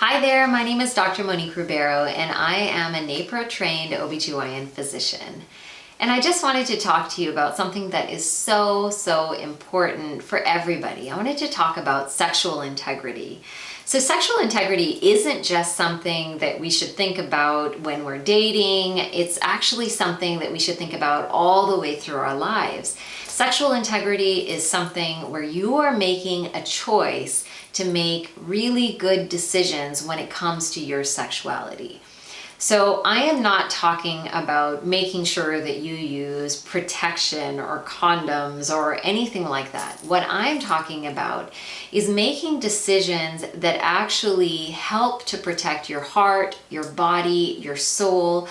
Hi there, my name is Dr. Monique Ruberu and I am a NAPRA-trained OBGYN physician. And I just wanted to talk to you about something that is so important for everybody. I wanted to talk about sexual integrity. So sexual integrity isn't just something that we should think about when we're dating. It's actually something that we should think about all the way through our lives. Sexual integrity is something where you are making a choice to make really good decisions when it comes to your sexuality. So I am not talking about making sure that you use protection or condoms or anything like that. What I'm talking about is making decisions that actually help to protect your heart, your body, your soul,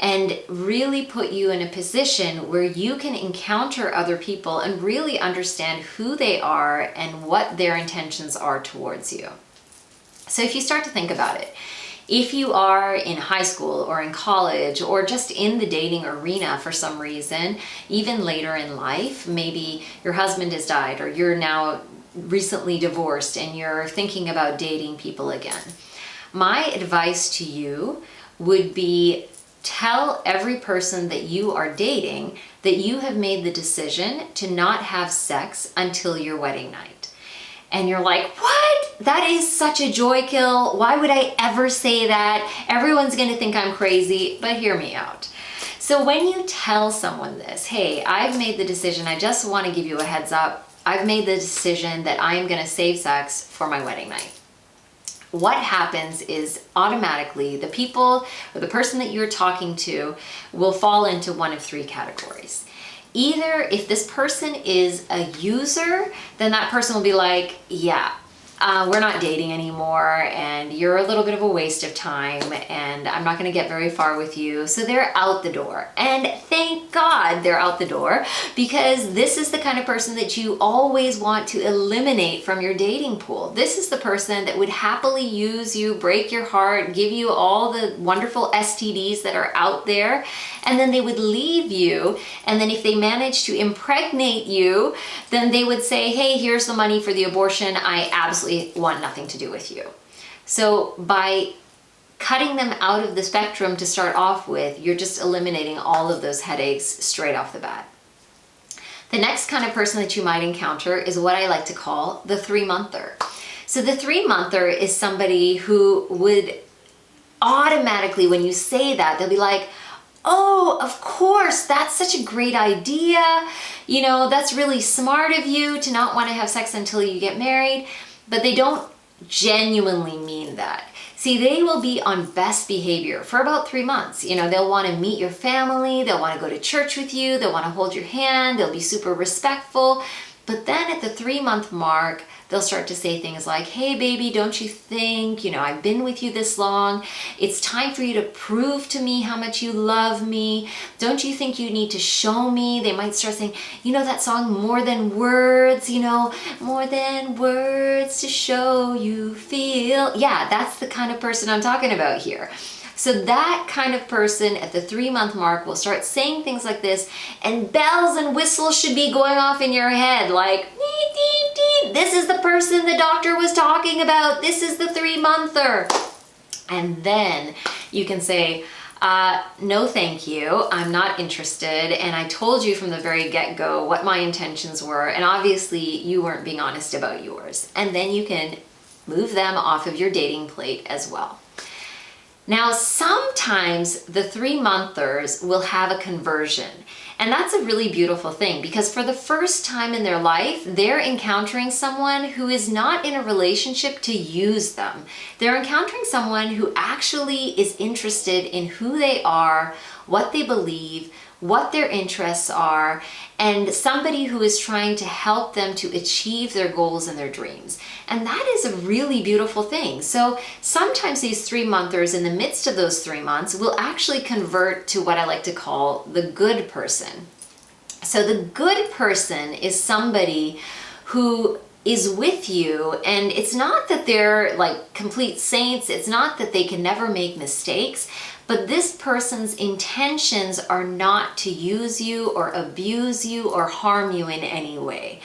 and really put you in a position where you can encounter other people and really understand who they are and what their intentions are towards you. So if you start to think about it, if you are in high school or in college or just in the dating arena for some reason, even later in life, maybe your husband has died or you're now recently divorced and you're thinking about dating people again, my advice to you would be tell every person that you are dating that you have made the decision to not have sex until your wedding night. And you're like, what? That is such a joy kill. Why would I ever say that? Everyone's gonna think I'm crazy, but hear me out. So when you tell someone this, hey, I've made the decision, I just wanna give you a heads up, I've made the decision that I'm gonna save sex for my wedding night. What happens is automatically the people or the person that you're talking to will fall into one of three categories. Either if this person is a user, then that person will be like, yeah, we're not dating anymore and you're a little bit of a waste of time and I'm not gonna get very far with you. So they're out the door. And thank God they're out the door, because this is the kind of person that you always want to eliminate from your dating pool. This is the person that would happily use you, break your heart, give you all the wonderful STDs that are out there, and then they would leave you. And then if they manage to impregnate you, then they would say, hey, here's the money for the abortion. I absolutely want nothing to do with you. So by cutting them out of the spectrum to start off with, you're just eliminating all of those headaches straight off the bat. The next kind of person that you might encounter is what I like to call the 3-monther. So the 3-monther is somebody who would automatically, when you say that, they'll be like, oh, of course, that's such a great idea. You know, that's really smart of you to not want to have sex until you get married. But they don't genuinely mean that. See, they will be on best behavior for about 3 months. You know, they'll want to meet your family, they'll want to go to church with you, they'll want to hold your hand, they'll be super respectful. But then at the 3-month mark, they'll start to say things like, hey baby, don't you think, you know, I've been with you this long. It's time for you to prove to me how much you love me. Don't you think you need to show me? They might start saying, you know that song, More Than Words, you know, more than words to show you feel. Yeah, that's the kind of person I'm talking about here. So that kind of person at the 3-month mark will start saying things like this, and bells and whistles should be going off in your head like, dee, dee, dee. This is the person the doctor was talking about. This is the 3-monther. And then you can say, no thank you, I'm not interested, and I told you from the very get-go what my intentions were, and obviously you weren't being honest about yours. And then you can move them off of your dating plate as well. Now, sometimes the 3-monthers will have a conversion, and that's a really beautiful thing, because for the first time in their life, they're encountering someone who is not in a relationship to use them. They're encountering someone who actually is interested in who they are, what they believe, what their interests are, and somebody who is trying to help them to achieve their goals and their dreams. And that is a really beautiful thing. So sometimes these 3-monthers in the midst of those 3 months will actually convert to what I like to call the good person. So the good person is somebody who is with you, and it's not that they're like complete saints, it's not that they can never make mistakes, but this person's intentions are not to use you or abuse you or harm you in any way.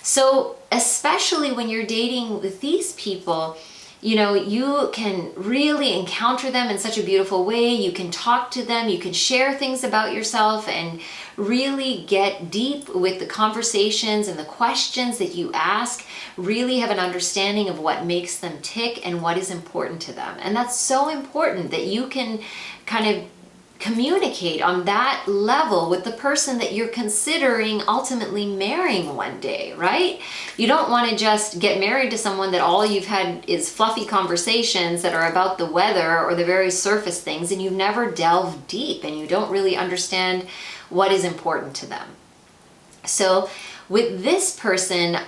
So especially when you're dating with these people, you can really encounter them in such a beautiful way. You can talk to them, you can share things about yourself and really get deep with the conversations and the questions that you ask, really have an understanding of what makes them tick and what is important to them. And that's so important that you can kind of communicate on that level with the person that you're considering ultimately marrying one day, right? You don't want to just get married to someone that all you've had is fluffy conversations that are about the weather or the very surface things, and you've never delved deep and you don't really understand what is important to them. So with this person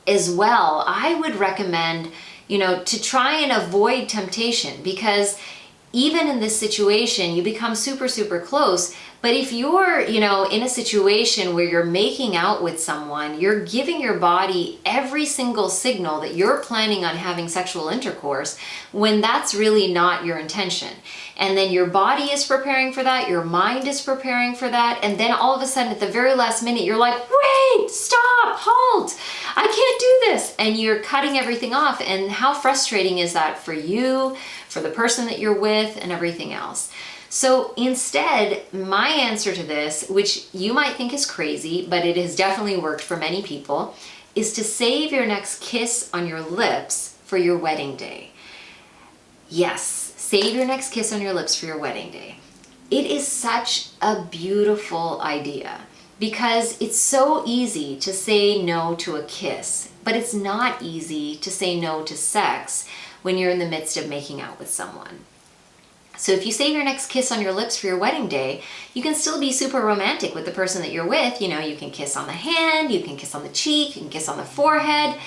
as well, I would recommend, to try and avoid temptation, because even in this situation, you become super, super close. But if you're, in a situation where you're making out with someone, you're giving your body every single signal that you're planning on having sexual intercourse when that's really not your intention. And then your body is preparing for that, your mind is preparing for that, and then all of a sudden at the very last minute, you're like, wait, stop, halt, I can't do this. And you're cutting everything off. And how frustrating is that for you, for the person that you're with, and everything else? So instead, my answer to this, which you might think is crazy, but it has definitely worked for many people, is to save your next kiss on your lips for your wedding day. Yes, save your next kiss on your lips for your wedding day. It is such a beautiful idea, because it's so easy to say no to a kiss, but it's not easy to say no to sex when you're in the midst of making out with someone. So if you save your next kiss on your lips for your wedding day, you can still be super romantic with the person that you're with. You can kiss on the hand, you can kiss on the cheek, you can kiss on the forehead.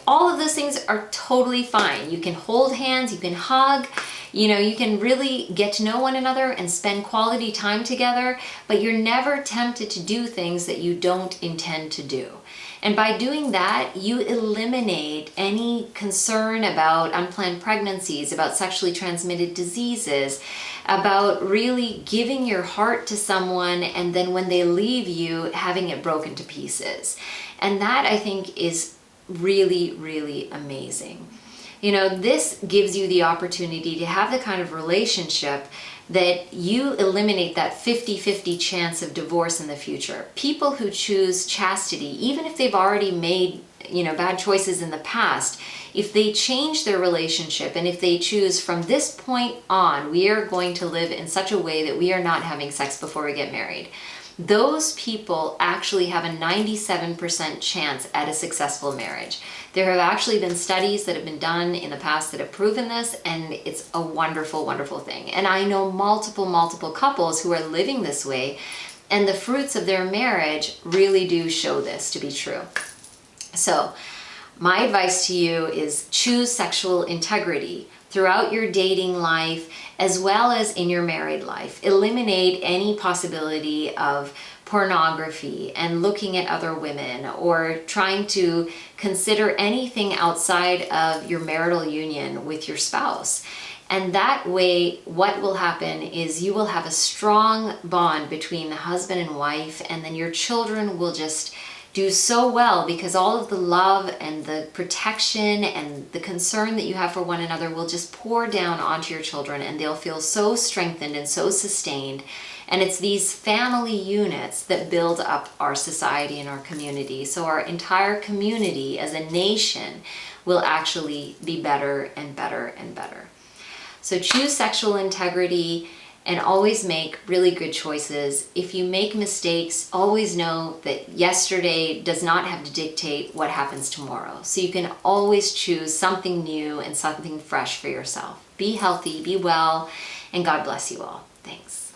All of those things are totally fine. You can hold hands, you can hug, you can really get to know one another and spend quality time together, but you're never tempted to do things that you don't intend to do. And by doing that, you eliminate any concern about unplanned pregnancies, about sexually transmitted diseases, about really giving your heart to someone and then when they leave you, having it broken to pieces. And that, I think, is really, really amazing. This gives you the opportunity to have the kind of relationship that you eliminate that 50-50 chance of divorce in the future. People who choose chastity, even if they've already made, bad choices in the past, if they change their relationship and if they choose from this point on, we are going to live in such a way that we are not having sex before we get married, those people actually have a 97% chance at a successful marriage. There have actually been studies that have been done in the past that have proven this, and it's a wonderful, wonderful thing. And I know multiple couples who are living this way, and the fruits of their marriage really do show this to be true. So my advice to you is choose sexual integrity throughout your dating life as well as in your married life. Eliminate any possibility of pornography and looking at other women or trying to consider anything outside of your marital union with your spouse. And that way, what will happen is you will have a strong bond between the husband and wife, and then your children will just do so well because all of the love and the protection and the concern that you have for one another will just pour down onto your children, and they'll feel so strengthened and so sustained. And it's these family units that build up our society and our community. So our entire community as a nation will actually be better and better and better. So choose sexual integrity and always make really good choices. If you make mistakes, always know that yesterday does not have to dictate what happens tomorrow. So you can always choose something new and something fresh for yourself. Be healthy, be well, and God bless you all. Thanks.